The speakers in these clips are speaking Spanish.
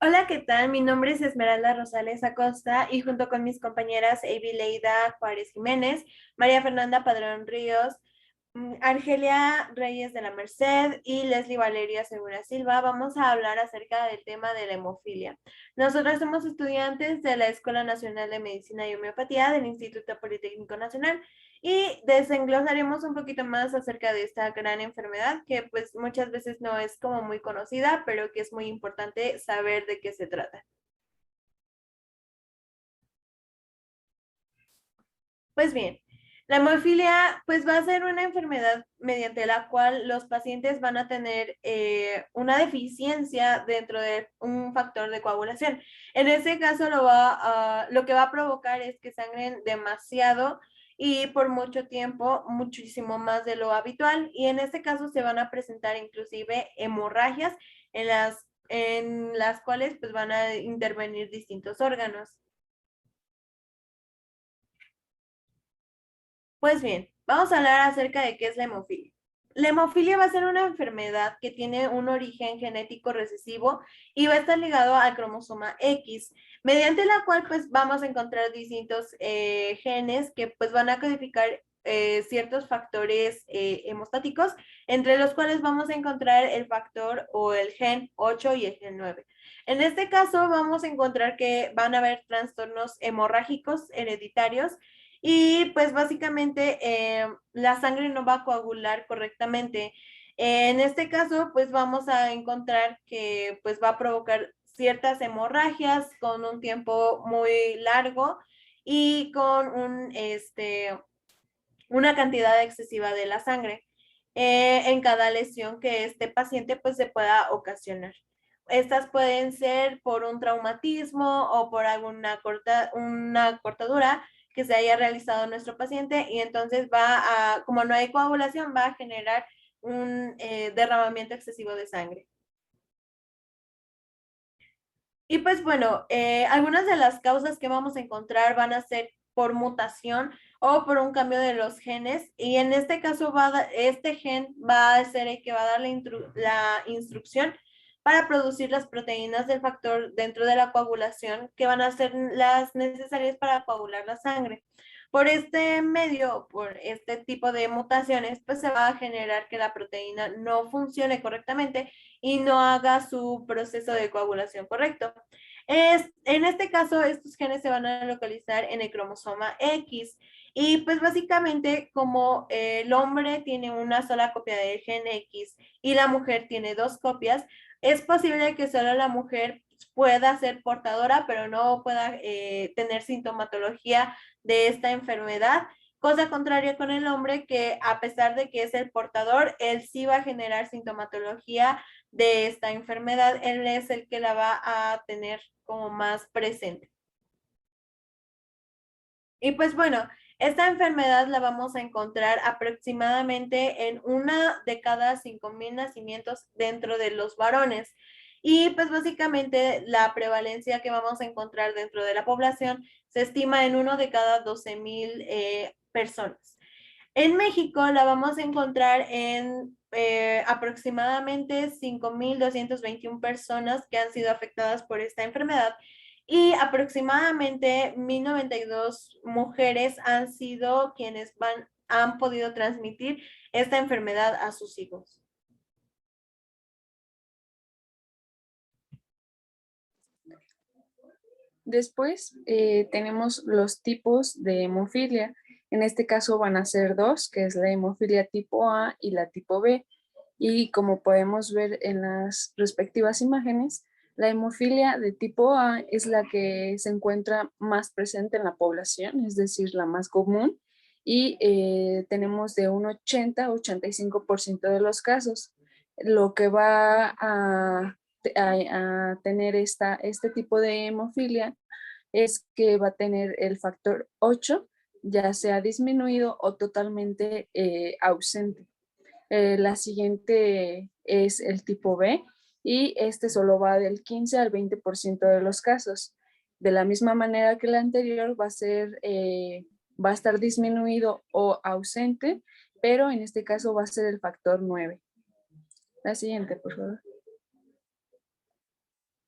Hola, ¿qué tal? Mi nombre es Esmeralda Rosales Acosta y junto con mis compañeras Evi Leida Juárez Jiménez, María Fernanda Padrón Ríos, Argelia Reyes de la Merced y Leslie Valeria Segura Silva vamos a hablar acerca del tema de la hemofilia. Nosotros somos estudiantes de la Escuela Nacional de Medicina y Homeopatía del Instituto Politécnico Nacional y desenglosaremos un poquito más acerca de esta gran enfermedad que pues muchas veces no es como muy conocida, pero que es muy importante saber de qué se trata. Pues bien, la hemofilia pues va a ser una enfermedad mediante la cual los pacientes van a tener una deficiencia dentro de un factor de coagulación. En este caso lo que va a provocar es que sangren demasiado y por mucho tiempo, muchísimo más de lo habitual. Y en este caso se van a presentar inclusive hemorragias en las cuales pues van a intervenir distintos órganos. Pues bien, vamos a hablar acerca de qué es la hemofilia. La hemofilia va a ser una enfermedad que tiene un origen genético recesivo y va a estar ligado al cromosoma X, mediante la cual pues vamos a encontrar distintos genes que pues van a codificar ciertos factores hemostáticos, entre los cuales vamos a encontrar el factor o el gen 8 y el gen 9. En este caso vamos a encontrar que van a haber trastornos hemorrágicos hereditarios y pues básicamente la sangre no va a coagular correctamente. En este caso, pues vamos a encontrar que pues va a provocar ciertas hemorragias con un tiempo muy largo y con una cantidad excesiva de la sangre en cada lesión que este paciente pues se pueda ocasionar. Estas pueden ser por un traumatismo o por una cortadura que se haya realizado en nuestro paciente y entonces como no hay coagulación, va a generar un derramamiento excesivo de sangre. Y pues bueno, algunas de las causas que vamos a encontrar van a ser por mutación o por un cambio de los genes. Y en este caso, este gen va a ser el que va a dar la instrucción para producir las proteínas del factor dentro de la coagulación que van a ser las necesarias para coagular la sangre. Por este medio, por este tipo de mutaciones, pues se va a generar que la proteína no funcione correctamente y no haga su proceso de coagulación correcto. En este caso, estos genes se van a localizar en el cromosoma X. Y pues básicamente como el hombre tiene una sola copia del gen X y la mujer tiene dos copias, es posible que solo la mujer pueda ser portadora, pero no pueda tener sintomatología de esta enfermedad. Cosa contraria con el hombre que a pesar de que es el portador, él sí va a generar sintomatología de esta enfermedad, él es el que la va a tener como más presente. Y pues bueno, esta enfermedad la vamos a encontrar aproximadamente en una de cada 5,000 nacimientos dentro de los varones. Y pues básicamente la prevalencia que vamos a encontrar dentro de la población se estima en uno de cada 12,000 personas. En México la vamos a encontrar en aproximadamente 5,221 personas que han sido afectadas por esta enfermedad y aproximadamente 1,092 mujeres han sido quienes han podido transmitir esta enfermedad a sus hijos. Después tenemos los tipos de hemofilia. En este caso van a ser dos, que es la hemofilia tipo A y la tipo B. Y como podemos ver en las respectivas imágenes, la hemofilia de tipo A es la que se encuentra más presente en la población, es decir, la más común. Y tenemos de un 80 a 85% de los casos. Lo que va a tener este tipo de hemofilia es que va a tener el factor 8, ya sea disminuido o totalmente ausente. La siguiente es el tipo B y este solo va del 15 al 20% de los casos. De la misma manera que la anterior va a estar disminuido o ausente, pero en este caso va a ser el factor 9. La siguiente, por favor.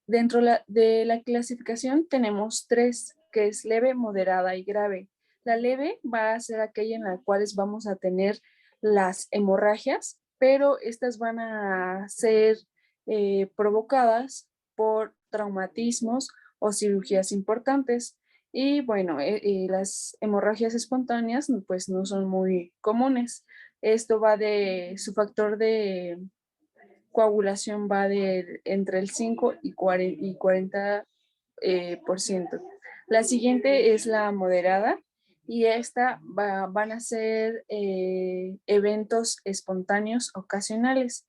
Dentro de la clasificación tenemos tres, que es leve, moderada y grave. La leve va a ser aquella en la cual vamos a tener las hemorragias, pero estas van a ser provocadas por traumatismos o cirugías importantes. Y bueno, las hemorragias espontáneas pues no son muy comunes. Esto va de su factor de coagulación va de entre el 5 y 40%. Por ciento. La siguiente es la moderada y esta van a ser eventos espontáneos ocasionales,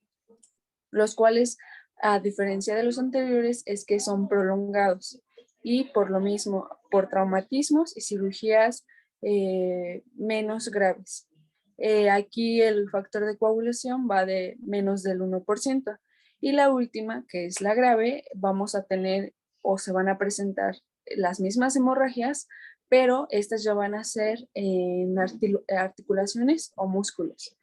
los cuales, a diferencia de los anteriores, es que son prolongados y por lo mismo, por traumatismos y cirugías menos graves. Aquí el factor de coagulación va de menos del 1%. Y la última, que es la grave, vamos a tener o se van a presentar las mismas hemorragias, pero estas ya van a ser en articulaciones o músculos.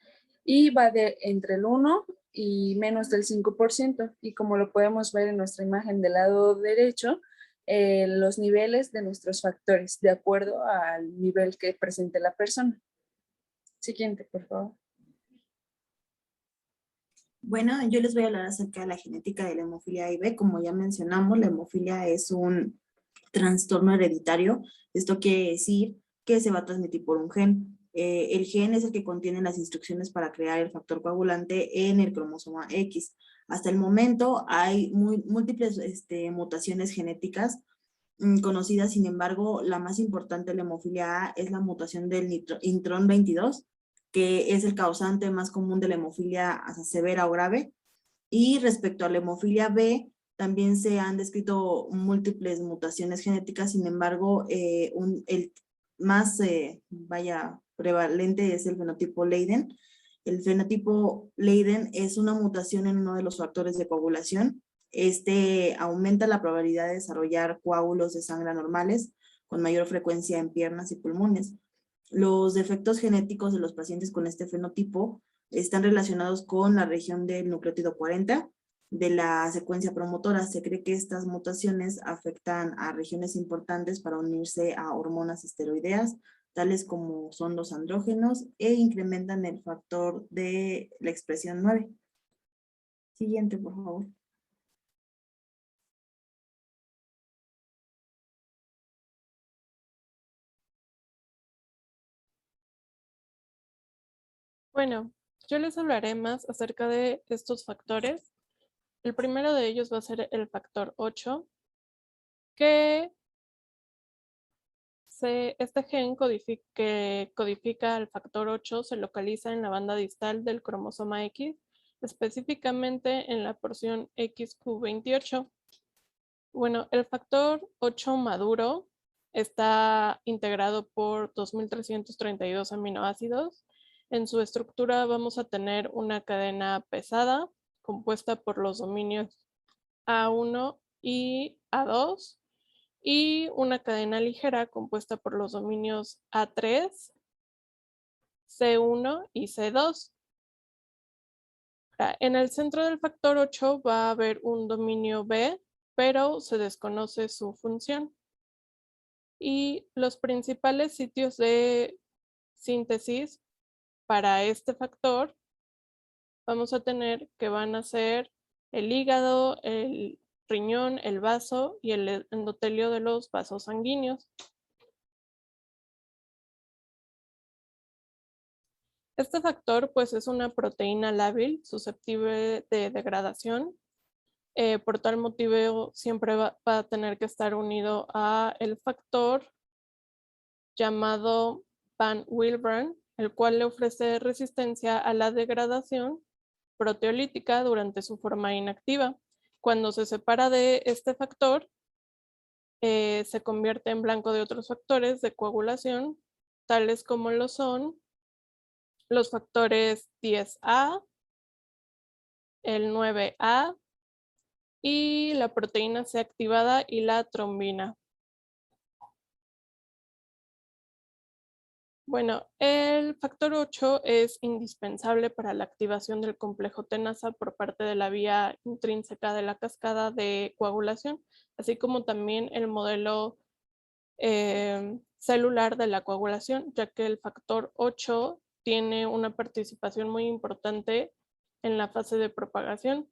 Y va de entre el 1 y menos del 5%. Y como lo podemos ver en nuestra imagen del lado derecho, los niveles de nuestros factores, de acuerdo al nivel que presente la persona. Siguiente, por favor. Bueno, yo les voy a hablar acerca de la genética de la hemofilia A y B. Como ya mencionamos, la hemofilia es un trastorno hereditario. Esto quiere decir que se va a transmitir por un gen. El gen es el que contiene las instrucciones para crear el factor coagulante en el cromosoma X. Hasta el momento hay múltiples mutaciones genéticas conocidas. Sin embargo, la más importante de la hemofilia A es la mutación del intrón 22, que es el causante más común de la hemofilia severa o grave. Y respecto a la hemofilia B, también se han descrito múltiples mutaciones genéticas. Sin embargo, el más prevalente es el fenotipo Leiden. El fenotipo Leiden es una mutación en uno de los factores de coagulación. Este aumenta la probabilidad de desarrollar coágulos de sangre anormales con mayor frecuencia en piernas y pulmones. Los defectos genéticos de los pacientes con este fenotipo están relacionados con la región del nucleótido 40 de la secuencia promotora. Se cree que estas mutaciones afectan a regiones importantes para unirse a hormonas esteroideas, tales como son los andrógenos, e incrementan el factor de la expresión 9. Siguiente, por favor. Bueno, yo les hablaré más acerca de estos factores. El primero de ellos va a ser el factor 8, que este gen que codifica el factor 8 se localiza en la banda distal del cromosoma X, específicamente en la porción XQ28. Bueno, el factor 8 maduro está integrado por 2332 aminoácidos. En su estructura vamos a tener una cadena pesada compuesta por los dominios A1 y A2 y una cadena ligera compuesta por los dominios A3, C1 y C2. En el centro del factor 8 va a haber un dominio B, pero se desconoce su función. Y los principales sitios de síntesis para este factor vamos a tener que van a ser el hígado, el riñón, el vaso y el endotelio de los vasos sanguíneos. Este factor pues es una proteína lábil susceptible de degradación. Por tal motivo siempre va a tener que estar unido a el factor llamado Van Willebrand, el cual le ofrece resistencia a la degradación proteolítica durante su forma inactiva. Cuando se separa de este factor, se convierte en blanco de otros factores de coagulación, tales como lo son los factores 10A, el 9A y la proteína C activada y la trombina. Bueno, el factor 8 es indispensable para la activación del complejo tenasa por parte de la vía intrínseca de la cascada de coagulación, así como también el modelo celular de la coagulación, ya que el factor 8 tiene una participación muy importante en la fase de propagación.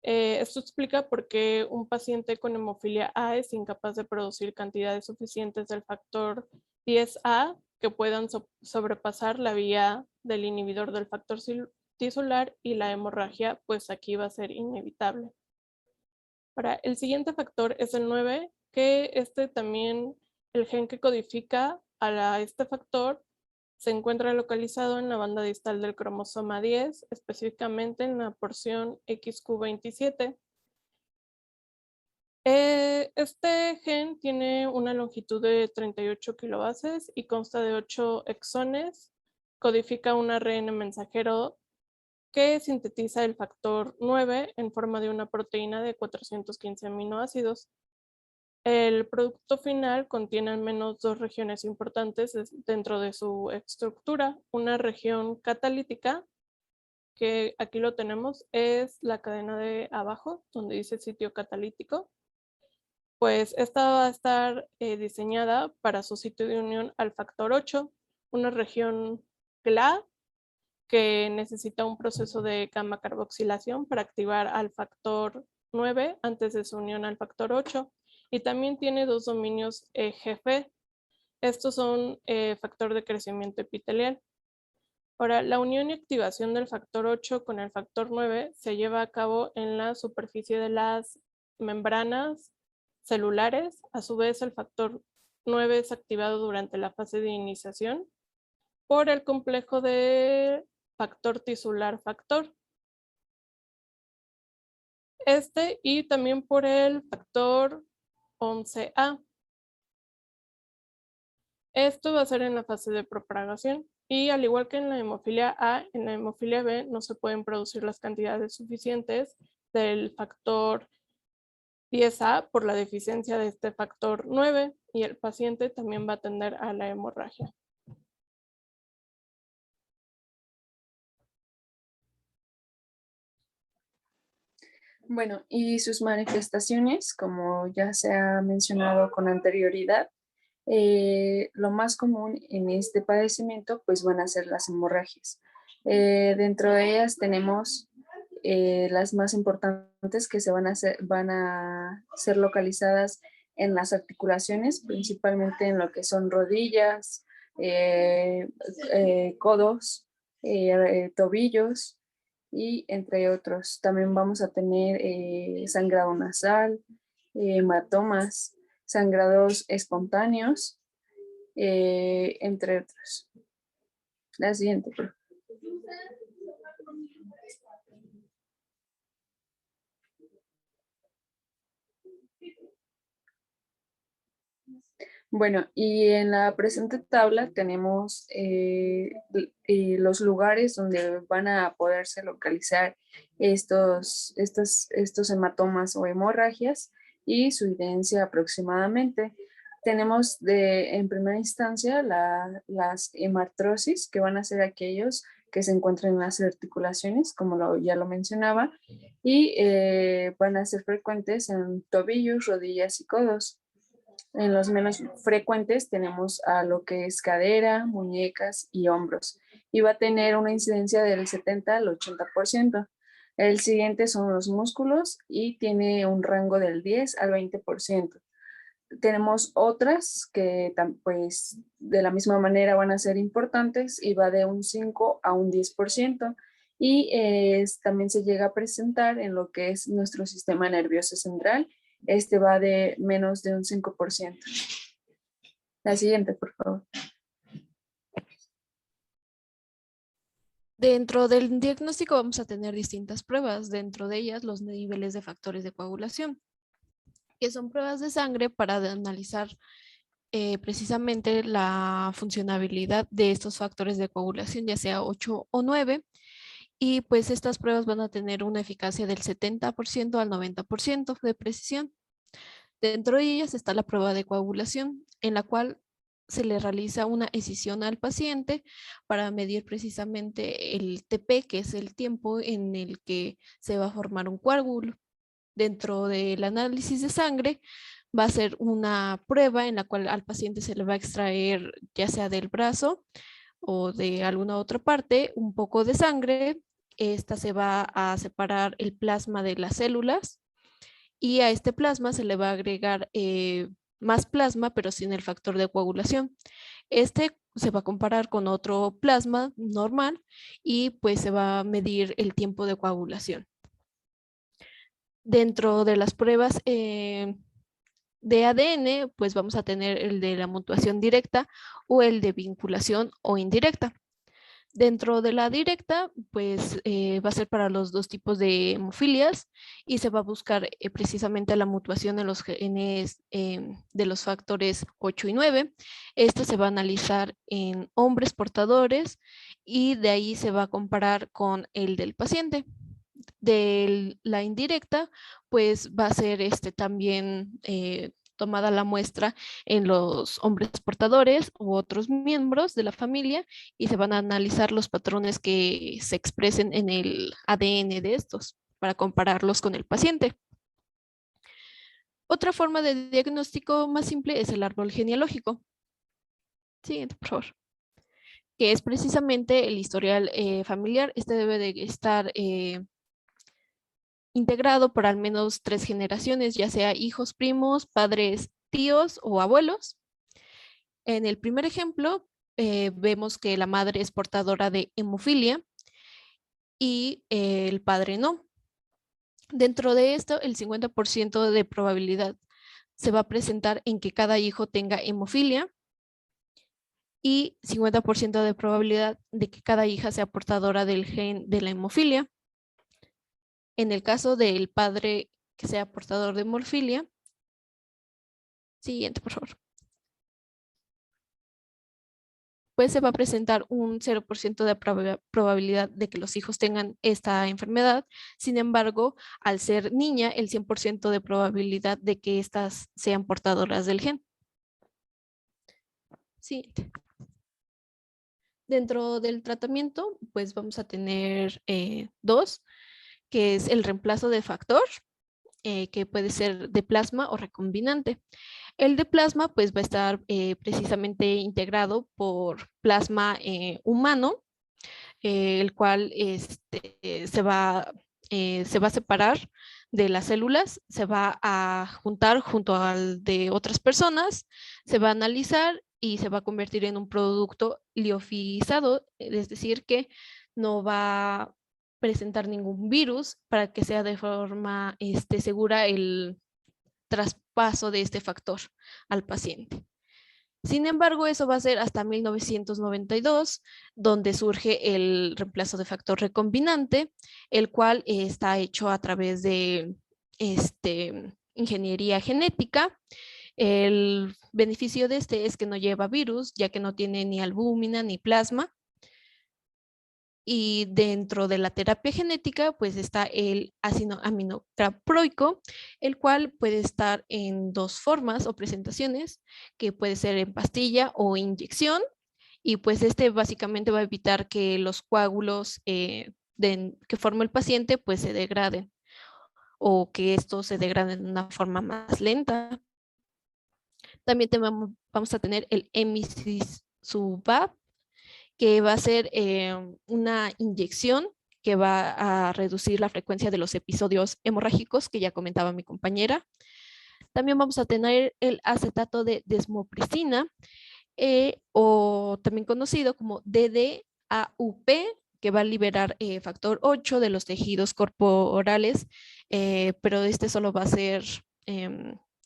Esto explica por qué un paciente con hemofilia A es incapaz de producir cantidades suficientes del factor 10A que puedan sobrepasar la vía del inhibidor del factor tisular, y la hemorragia pues aquí va a ser inevitable. Ahora, el siguiente factor es el 9, que este también, el gen que codifica a este factor se encuentra localizado en la banda distal del cromosoma 10, específicamente en la porción XQ27. Este gen tiene una longitud de 38 kilobases y consta de 8 exones. Codifica un ARN mensajero que sintetiza el factor 9 en forma de una proteína de 415 aminoácidos. El producto final contiene al menos dos regiones importantes dentro de su estructura. Una región catalítica, que aquí lo tenemos, es la cadena de abajo, donde dice sitio catalítico. Pues esta va a estar diseñada para su sitio de unión al factor 8, una región CLA que necesita un proceso de gamma carboxilación para activar al factor 9 antes de su unión al factor 8. Y también tiene dos dominios GF. Estos son factor de crecimiento epitelial. Ahora, la unión y activación del factor 8 con el factor 9 se lleva a cabo en la superficie de las membranas celulares. A su vez, el factor 9 es activado durante la fase de iniciación por el complejo de factor tisular factor. Y también por el factor 11A. Esto va a ser en la fase de propagación. Y al igual que en la hemofilia A, en la hemofilia B no se pueden producir las cantidades suficientes del factor 10A por la deficiencia de este factor 9, y el paciente también va a tender a la hemorragia. Bueno, y sus manifestaciones, como ya se ha mencionado con anterioridad, lo más común en este padecimiento pues van a ser las hemorragias. Dentro de ellas tenemos las más importantes, que van a ser localizadas en las articulaciones, principalmente en lo que son rodillas, codos, tobillos y entre otros. También vamos a tener sangrado nasal, hematomas, sangrados espontáneos, entre otros. La siguiente, por favor. Bueno, y en la presente tabla tenemos los lugares donde van a poderse localizar estos hematomas o hemorragias y su evidencia aproximadamente. Tenemos en primera instancia las hemartrosis, que van a ser aquellos que se encuentran en las articulaciones, como ya lo mencionaba, y van a ser frecuentes en tobillos, rodillas y codos. En los menos frecuentes tenemos a lo que es cadera, muñecas y hombros, y va a tener una incidencia del 70 al 80%. El siguiente son los músculos y tiene un rango del 10 al 20%. Tenemos otras que pues de la misma manera van a ser importantes y va de un 5 a un 10%, y también se llega a presentar en lo que es nuestro sistema nervioso central. Este va de menos de un 5%. La siguiente, por favor. Dentro del diagnóstico vamos a tener distintas pruebas, dentro de ellas los niveles de factores de coagulación, que son pruebas de sangre para analizar precisamente la funcionabilidad de estos factores de coagulación, ya sea 8 o 9, y pues estas pruebas van a tener una eficacia del 70% al 90% de precisión. Dentro de ellas está la prueba de coagulación, en la cual se le realiza una escisión al paciente para medir precisamente el TP, que es el tiempo en el que se va a formar un coágulo. Dentro del análisis de sangre va a ser una prueba en la cual al paciente se le va a extraer, ya sea del brazo o de alguna otra parte, un poco de sangre. Esta se va a separar el plasma de las células y a este plasma se le va a agregar más plasma, pero sin el factor de coagulación. Este se va a comparar con otro plasma normal y pues se va a medir el tiempo de coagulación. Dentro de las pruebas de ADN, pues vamos a tener el de la mutuación directa o el de vinculación o indirecta. Dentro de la directa, pues va a ser para los dos tipos de hemofilias y se va a buscar precisamente la mutuación en los genes de los factores 8 y 9. Esto se va a analizar en hombres portadores y de ahí se va a comparar con el del paciente. De la indirecta, pues va a ser también tomada la muestra en los hombres portadores u otros miembros de la familia y se van a analizar los patrones que se expresen en el ADN de estos para compararlos con el paciente. Otra forma de diagnóstico más simple es el árbol genealógico. Siguiente, por favor. Que es precisamente el historial familiar. Este debe de estar integrado por al menos 3 generaciones, ya sea hijos, primos, padres, tíos o abuelos. En el primer ejemplo, vemos que la madre es portadora de hemofilia y el padre no. Dentro de esto, el 50% de probabilidad se va a presentar en que cada hijo tenga hemofilia y 50% de probabilidad de que cada hija sea portadora del gen de la hemofilia. En el caso del padre que sea portador de hemofilia, siguiente, por favor. Pues se va a presentar un 0% de probabilidad de que los hijos tengan esta enfermedad. Sin embargo, al ser niña, el 100% de probabilidad de que éstas sean portadoras del gen. Siguiente. Dentro del tratamiento, pues vamos a tener dos, que es el reemplazo de factor, que puede ser de plasma o recombinante. El de plasma pues va a estar precisamente integrado por plasma humano, el cual se va a separar de las células, se va a juntar junto al de otras personas, se va a analizar y se va a convertir en un producto liofilizado, es decir, que no va a presentar ningún virus para que sea de forma segura el traspaso de este factor al paciente. Sin embargo, eso va a ser hasta 1992, donde surge el reemplazo de factor recombinante, el cual está hecho a través de ingeniería genética. El beneficio de este es que no lleva virus, ya que no tiene ni albúmina ni plasma. Y dentro de la terapia genética, pues está el ácido aminocaproico, el cual puede estar en dos formas o presentaciones, que puede ser en pastilla o inyección. Y pues básicamente va a evitar que los coágulos que forma el paciente pues se degraden o que estos se degraden de una forma más lenta. También vamos a tener el emicizumab, que va a ser una inyección que va a reducir la frecuencia de los episodios hemorrágicos que ya comentaba mi compañera. También vamos a tener el acetato de desmopresina, o también conocido como DDAUP, que va a liberar factor 8 de los tejidos corporales, pero solo va a ser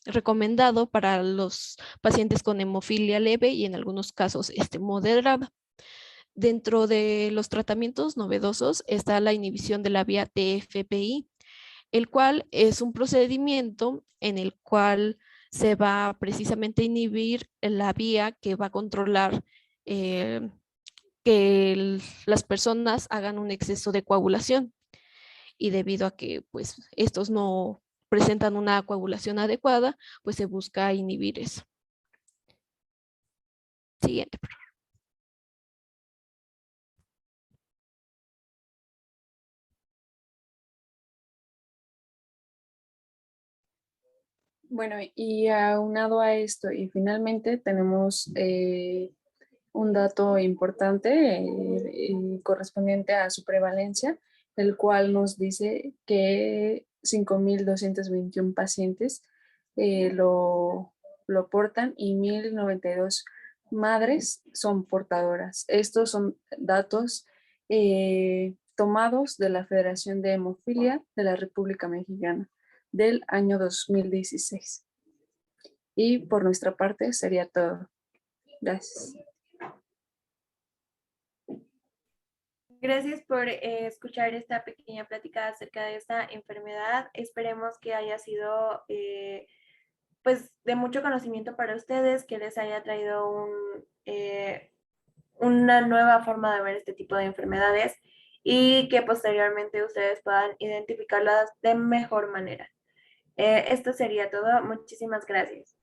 recomendado para los pacientes con hemofilia leve y en algunos casos moderada. Dentro de los tratamientos novedosos está la inhibición de la vía TFPI, el cual es un procedimiento en el cual se va precisamente a inhibir la vía que va a controlar que las personas hagan un exceso de coagulación. Y debido a que pues estos no presentan una coagulación adecuada, pues se busca inhibir eso. Siguiente. Bueno, y aunado a esto, y finalmente tenemos un dato importante correspondiente a su prevalencia, el cual nos dice que 5.221 pacientes lo portan y 1.092 madres son portadoras. Estos son datos tomados de la Federación de Hemofilia de la República Mexicana del año 2016. Y por nuestra parte sería todo. Gracias. Gracias por escuchar esta pequeña plática acerca de esta enfermedad. Esperemos que haya sido pues de mucho conocimiento para ustedes, que les haya traído una nueva forma de ver este tipo de enfermedades y que posteriormente ustedes puedan identificarlas de mejor manera. Esto sería todo. Muchísimas gracias.